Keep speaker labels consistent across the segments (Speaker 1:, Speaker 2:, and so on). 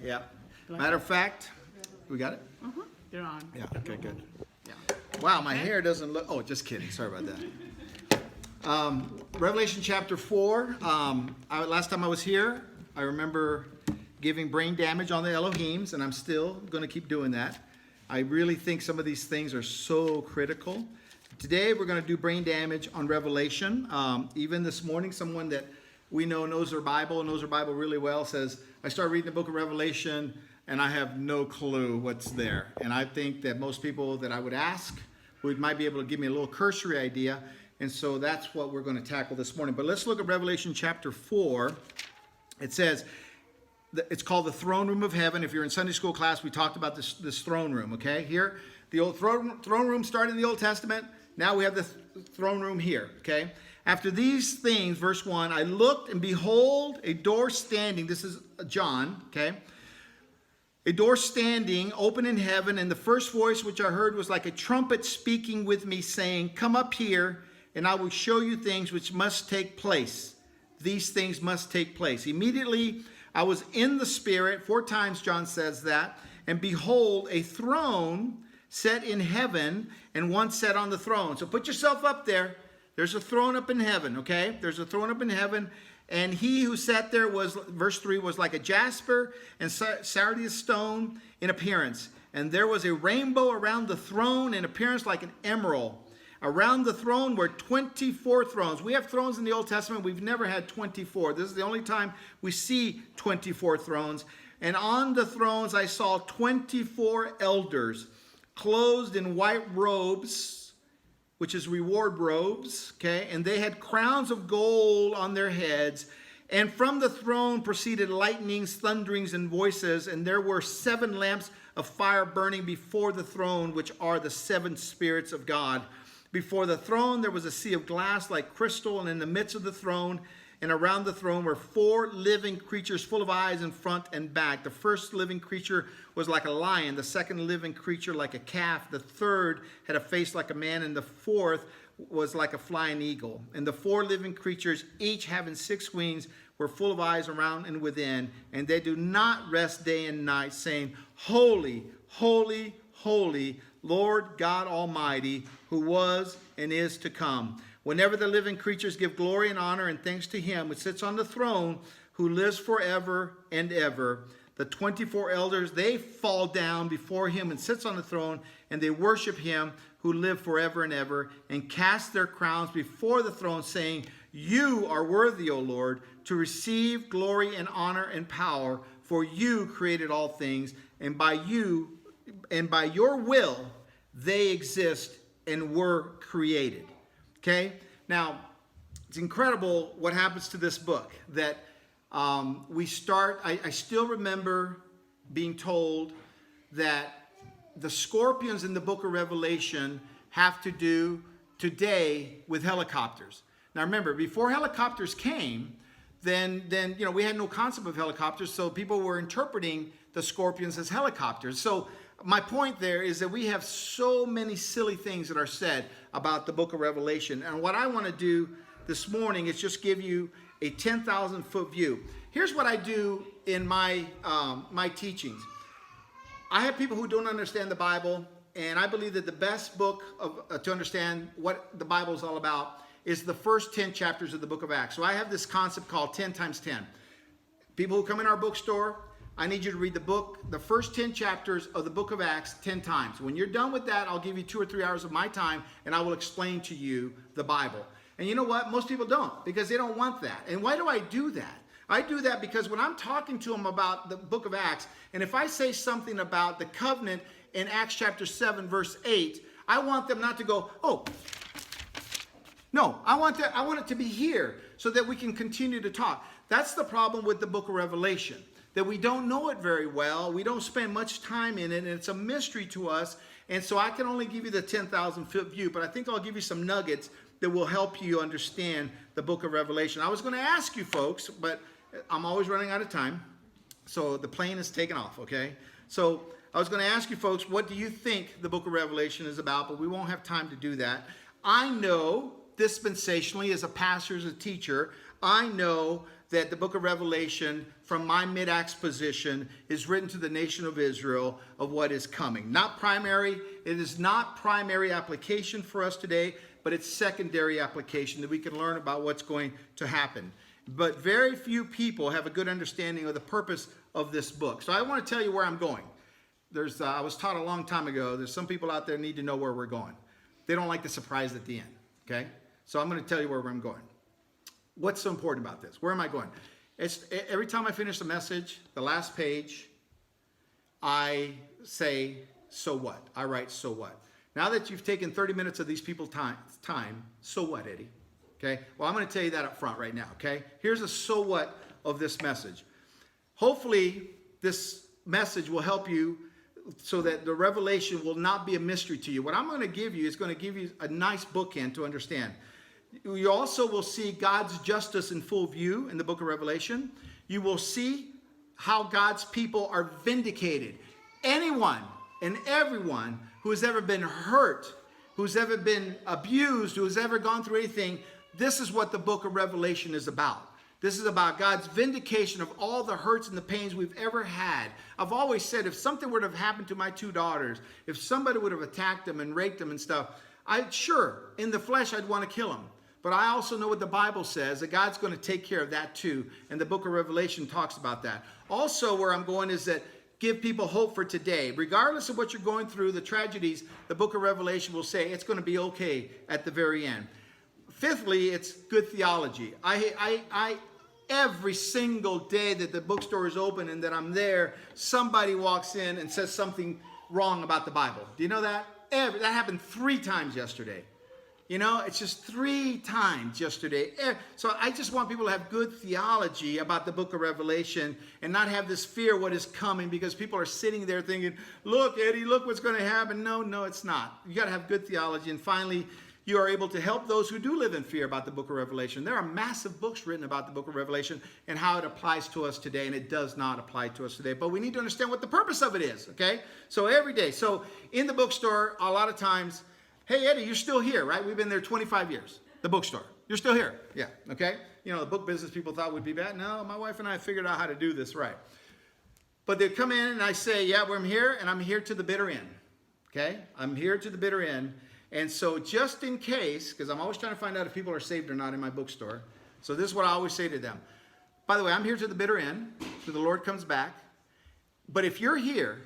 Speaker 1: Yeah. Matter of fact, we got it?
Speaker 2: Mm-hmm. They're on.
Speaker 1: Yeah, okay, good.
Speaker 2: Yeah.
Speaker 1: Wow, my hair doesn't look... Oh, just kidding. Sorry about that. Revelation chapter 4. Last time I was here, I remember giving brain damage on the Elohims, and I'm still going to keep doing that. I really think some of these things are so critical. Today, we're going to do brain damage on Revelation. Even this morning, someone that we know knows their Bible really well says, I started reading the book of Revelation, and I have no clue what's there. And I think that most people that I would ask might be able to give me a little cursory idea. And so that's what we're going to tackle this morning. But let's look at Revelation chapter 4. It says, it's called the throne room of heaven. If you're in Sunday school class, we talked about this throne room, okay? Here, the old throne room started in the Old Testament. Now we have the throne room here, okay? After these things, verse 1, I looked and behold a door standing. This is John, okay? A door standing open in heaven, and the first voice which I heard was like a trumpet speaking with me, saying, come up here, and I will show you things which must take place. These things must take place. Immediately I was in the Spirit. 4 times John says that. And behold, a throne set in heaven, and one sat on the throne. So put yourself up there. There's a throne up in heaven, okay? There's a throne up in heaven. And he who sat there was, verse 3, was like a jasper and sardius stone in appearance. And there was a rainbow around the throne in appearance like an emerald. Around the throne were 24 thrones. We have thrones in the Old Testament. We've never had 24. This is the only time we see 24 thrones. And on the thrones I saw 24 elders clothed in white robes, which is reward robes, okay? And they had crowns of gold on their heads. And from the throne proceeded lightnings, thunderings, and voices. And there were 7 lamps of fire burning before the throne, which are the 7 spirits of God. Before the throne there was a sea of glass like crystal, and in the midst of the throne and around the throne were 4 living creatures full of eyes in front and back. The first living creature was like a lion, the second living creature like a calf, the third had a face like a man, and the fourth was like a flying eagle. And the 4 living creatures, each having 6 wings, were full of eyes around and within, and they do not rest day and night, saying, Holy, holy, holy, Lord God Almighty, who was and is to come. Whenever the living creatures give glory and honor and thanks to him who sits on the throne, who lives forever and ever. The 24 elders, they fall down before him and sits on the throne, and they worship him who lives forever and ever, and cast their crowns before the throne, saying, You are worthy, O Lord, to receive glory and honor and power, for you created all things, and by your will they exist and were created. Okay? Now, it's incredible what happens to this book. That we start, I still remember being told that the scorpions in the book of Revelation have to do today with helicopters. Now remember, before helicopters came, then we had no concept of helicopters, so people were interpreting the scorpions as helicopters. So my point there is that we have so many silly things that are said about the book of Revelation. And what I want to do this morning is just give you a 10,000-foot view. Here's what I do in my teachings. I have people who don't understand the Bible, and I believe that the best book to understand what the Bible is all about is the first 10 chapters of the book of Acts. So I have this concept called 10 times 10. People who come in our bookstore, I need you to read the first 10 chapters of the book of Acts 10 times. When you're done with that, I'll give you 2 or 3 hours of my time, and I will explain to you the Bible. And you know what? Most people don't, because they don't want that. And why do I do that? I do that because when I'm talking to them about the book of Acts, and if I say something about the covenant in Acts chapter 7, verse 8, I want them not to go, oh, no, I want it to be here so that we can continue to talk. That's the problem with the book of Revelation, that we don't know it very well. We don't spend much time in it, and it's a mystery to us. And so I can only give you the 10,000-foot view, but I think I'll give you some nuggets that will help you understand the book of Revelation. I was going to ask you folks, but I'm always running out of time. So the plane is taking off, okay? So I was going to ask you folks, what do you think the book of Revelation is about? But we won't have time to do that. I know dispensationally, as a pastor, as a teacher, I know that the book of Revelation, from my mid-acts position, is written to the nation of Israel of what is coming. Not primary. It is not primary application for us today, but it's secondary application that we can learn about what's going to happen. But very few people have a good understanding of the purpose of this book. So I want to tell you where I'm going. I was taught a long time ago, there's some people out there need to know where we're going. They don't like the surprise at the end, okay? So I'm going to tell you where I'm going. What's so important about this? Where am I going? Every time I finish the message, the last page, I say, so what? I write, so what? Now that you've taken 30 minutes of these people's time, so what, Eddie? Okay? Well, I'm going to tell you that up front right now, okay? Here's a so what of this message. Hopefully, this message will help you so that the revelation will not be a mystery to you. What I'm going to give you is going to give you a nice bookend to understand. You also will see God's justice in full view in the book of Revelation. You will see how God's people are vindicated. Anyone and everyone who has ever been hurt, who's ever been abused, who's ever gone through anything, this is what the book of Revelation is about. This is about God's vindication of all the hurts and the pains we've ever had. I've always said if something would have happened to my two daughters, if somebody would have attacked them and raped them and stuff, in the flesh, I'd want to kill them. But I also know what the Bible says, that God's going to take care of that too. And the book of Revelation talks about that. Also, where I'm going is that give people hope for today. Regardless of what you're going through, the tragedies, the book of Revelation will say it's going to be okay at the very end. Fifthly, it's good theology. Every single day that the bookstore is open and that I'm there, somebody walks in and says something wrong about the Bible. Do you know that? That happened 3 times yesterday. You know, it's just 3 times yesterday. So I just want people to have good theology about the book of Revelation and not have this fear what is coming, because people are sitting there thinking, look, Eddie, look what's going to happen. No, it's not. You got to have good theology. And finally, you are able to help those who do live in fear about the book of Revelation. There are massive books written about the book of Revelation and how it applies to us today, and it does not apply to us today. But we need to understand what the purpose of it is, okay? So every day. So in the bookstore, a lot of times, hey, Eddie, you're still here, right? We've been there 25 years, the bookstore. You're still here. Yeah, okay? You know, the book business people thought would be bad. No, my wife and I figured out how to do this right. But they come in and I say, yeah, well, I'm here, and I'm here to the bitter end, okay? I'm here to the bitter end. And so just in case, because I'm always trying to find out if people are saved or not in my bookstore. So this is what I always say to them. By the way, I'm here to the bitter end, till the Lord comes back. But if you're here,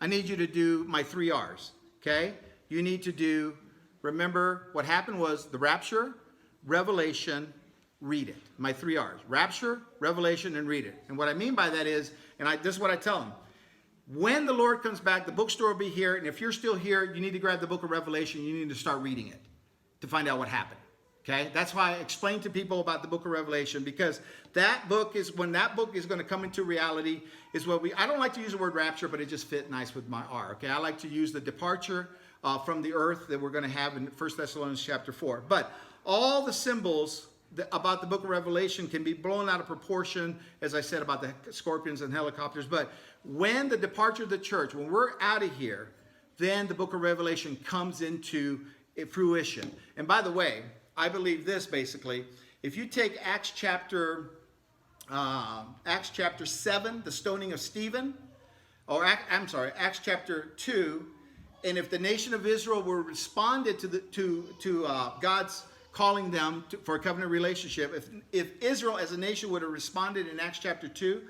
Speaker 1: I need you to do my 3 R's, okay? You need to remember what happened was the rapture, revelation, read it. My 3 R's, rapture, revelation, and read it. And what I mean by that is, this is what I tell them. When the Lord comes back, the bookstore will be here. And if you're still here, you need to grab the book of Revelation. You need to start reading it to find out what happened. Okay? That's why I explain to people about the book of Revelation, because that book is, when that book is going to come into reality, is what I don't like to use the word rapture, but it just fit nice with my R. Okay? I like to use the departure from the earth that we're going to have in 1 Thessalonians chapter 4. But all the symbols about the book of Revelation can be blown out of proportion, as I said, about the scorpions and helicopters. But when the departure of the church, when we're out of here, then the book of Revelation comes into fruition. And by the way, I believe this basically. If you take Acts chapter 7, the stoning of Stephen, Acts chapter 2, and if the nation of Israel were responded to God's calling them for a covenant relationship, if Israel as a nation would have responded in Acts chapter 2,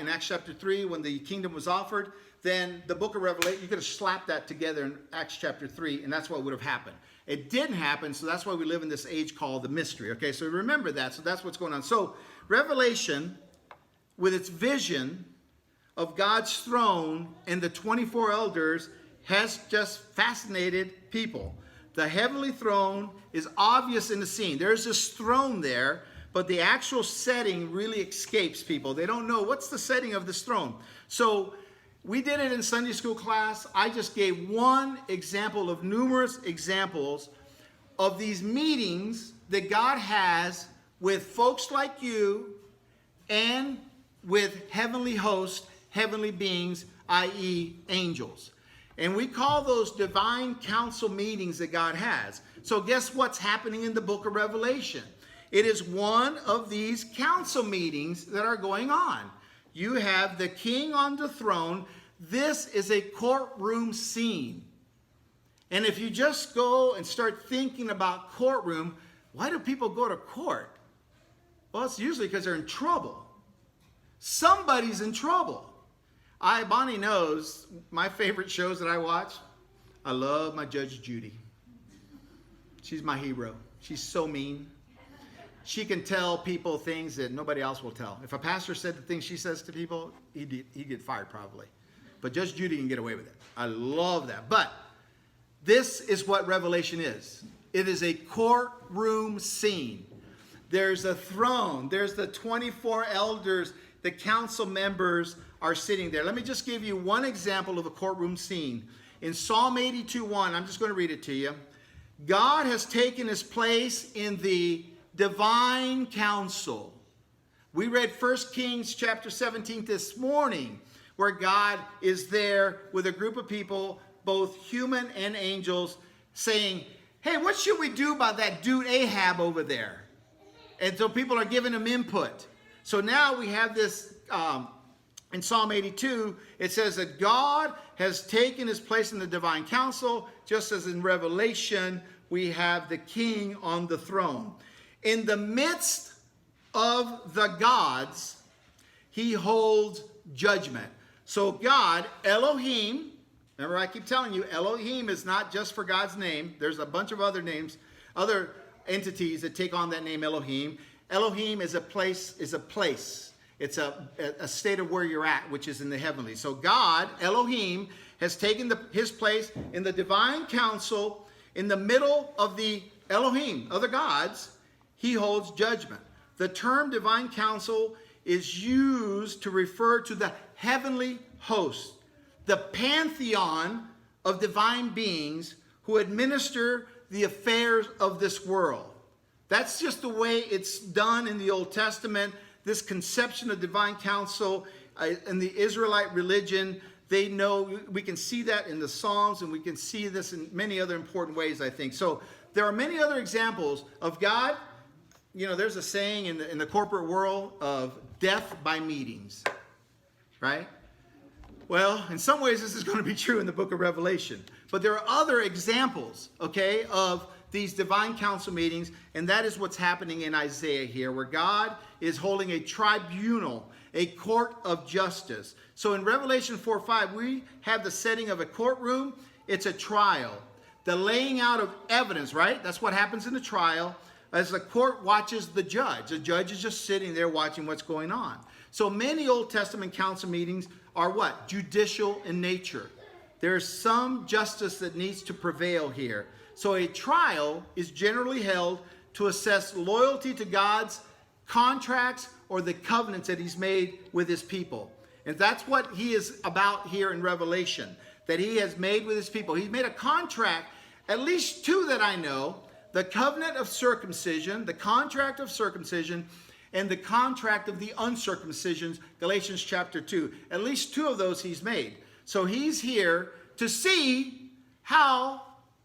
Speaker 1: in Acts chapter 3 when the kingdom was offered, then the book of Revelation, you could have slapped that together in Acts chapter 3, and that's what would have happened. It didn't happen, so that's why we live in this age called the mystery. Okay, so remember that. So that's what's going on. So Revelation, with its vision of God's throne and the 24 elders, has just fascinated people. The heavenly throne is obvious in the scene. There's this throne there, but the actual setting really escapes people. They don't know what's the setting of this throne. So we did it in Sunday school class. I just gave one example of numerous examples of these meetings that God has with folks like you and with heavenly hosts, heavenly beings, i.e. angels. And we call those divine council meetings that God has. So guess what's happening in the book of Revelation? It is one of these council meetings that are going on. You have the king on the throne. This is a courtroom scene. And if you just go and start thinking about courtroom, why do people go to court? Well, it's usually because they're in trouble. Somebody's in trouble. Bonnie knows my favorite shows that I watch. I love my Judge Judy. She's my hero. She's so mean. She can tell people things that nobody else will tell. If a pastor said the things she says to people, he'd get fired probably. But Judge Judy can get away with it. I love that. But this is what Revelation is. It is a courtroom scene. There's a throne. There's the 24 elders. The council members are sitting there. Let me just give you one example of a courtroom scene. In Psalm 82:1, I'm just going to read it to you. God has taken his place in the divine council. We read 1 Kings chapter 17 this morning, where God is there with a group of people, both human and angels, saying, hey, what should we do about that dude Ahab over there? And so people are giving him input. So now we have this, in Psalm 82, it says that God has taken his place in the divine council, just as in Revelation, we have the king on the throne. In the midst of the gods, he holds judgment. So God, Elohim, remember I keep telling you, Elohim is not just for God's name. There's a bunch of other names, other entities that take on that name Elohim. Elohim is a place. It's a state of where you're at, which is in the heavenly. So God, Elohim, has taken his place in the divine council in the middle of the Elohim, other gods. He holds judgment. The term divine council is used to refer to the heavenly host, the pantheon of divine beings who administer the affairs of this world. That's just the way it's done in the Old Testament. This conception of divine council in the Israelite religion, they know, we can see that in the Psalms, and we can see this in many other important ways, I think. So there are many other examples of God. You know, there's a saying in the corporate world of death by meetings, right? Well, in some ways this is going to be true in the book of Revelation. But there are other examples, okay, of these divine council meetings, and that is what's happening in Isaiah here, where God is holding a tribunal, a court of justice. So in Revelation 4:5, we have the setting of a courtroom. It's a trial. The laying out of evidence, right? That's what happens in the trial. As the court watches the judge. The judge is just sitting there watching what's going on. So many Old Testament council meetings are what? Judicial in nature. There's some justice that needs to prevail here. So a trial is generally held to assess loyalty to God's contracts or the covenants that he's made with his people. And that's what he is about here in Revelation, that he has made with his people. He's made a contract, at least two that I know, the covenant of circumcision, the contract of circumcision, and the contract of the uncircumcision, Galatians chapter 2. At least two of those he's made. So he's here to see how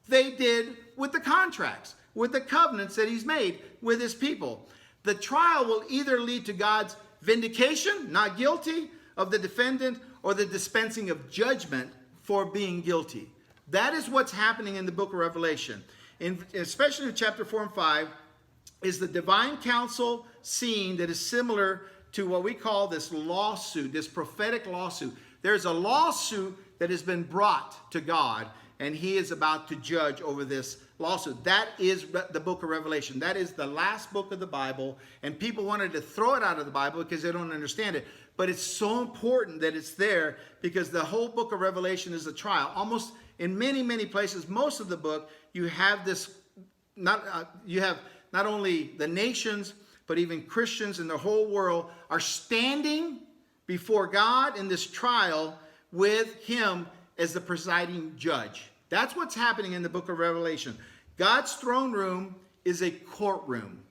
Speaker 1: they did with the contracts, with the covenants that he's made with his people. The trial will either lead to God's vindication, not guilty, of the defendant, or the dispensing of judgment for being guilty. That is what's happening in the book of Revelation. Especially in chapter 4 and 5, is the divine council scene that is similar to what we call this lawsuit, this prophetic lawsuit. There's a lawsuit that has been brought to God, and he is about to judge over this lawsuit. That is the book of Revelation. That is the last book of the Bible, and people wanted to throw it out of the Bible because they don't understand it. But it's so important that it's there, because the whole book of Revelation is a trial. Almost in many, many places, most of the book, you have this, you have not only the nations, but even Christians in the whole world are standing before God in this trial with him as the presiding judge. That's what's happening in the book of Revelation. God's throne room is a courtroom.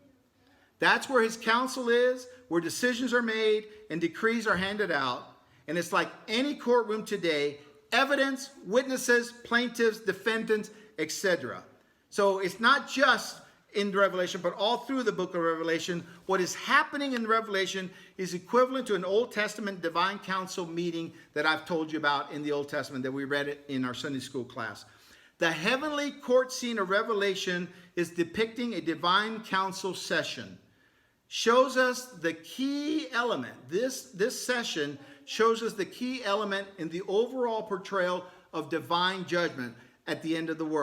Speaker 1: That's where his council is, where decisions are made and decrees are handed out. And it's like any courtroom today: evidence, witnesses, plaintiffs, defendants, etc. So it's not just in Revelation, but all through the book of Revelation, what is happening in Revelation is equivalent to an Old Testament divine council meeting that I've told you about in the Old Testament, that we read it in our Sunday school class. The heavenly court scene of Revelation is depicting a divine council session. Shows us the key element. This session shows us the key element in the overall portrayal of divine judgment at the end of the world.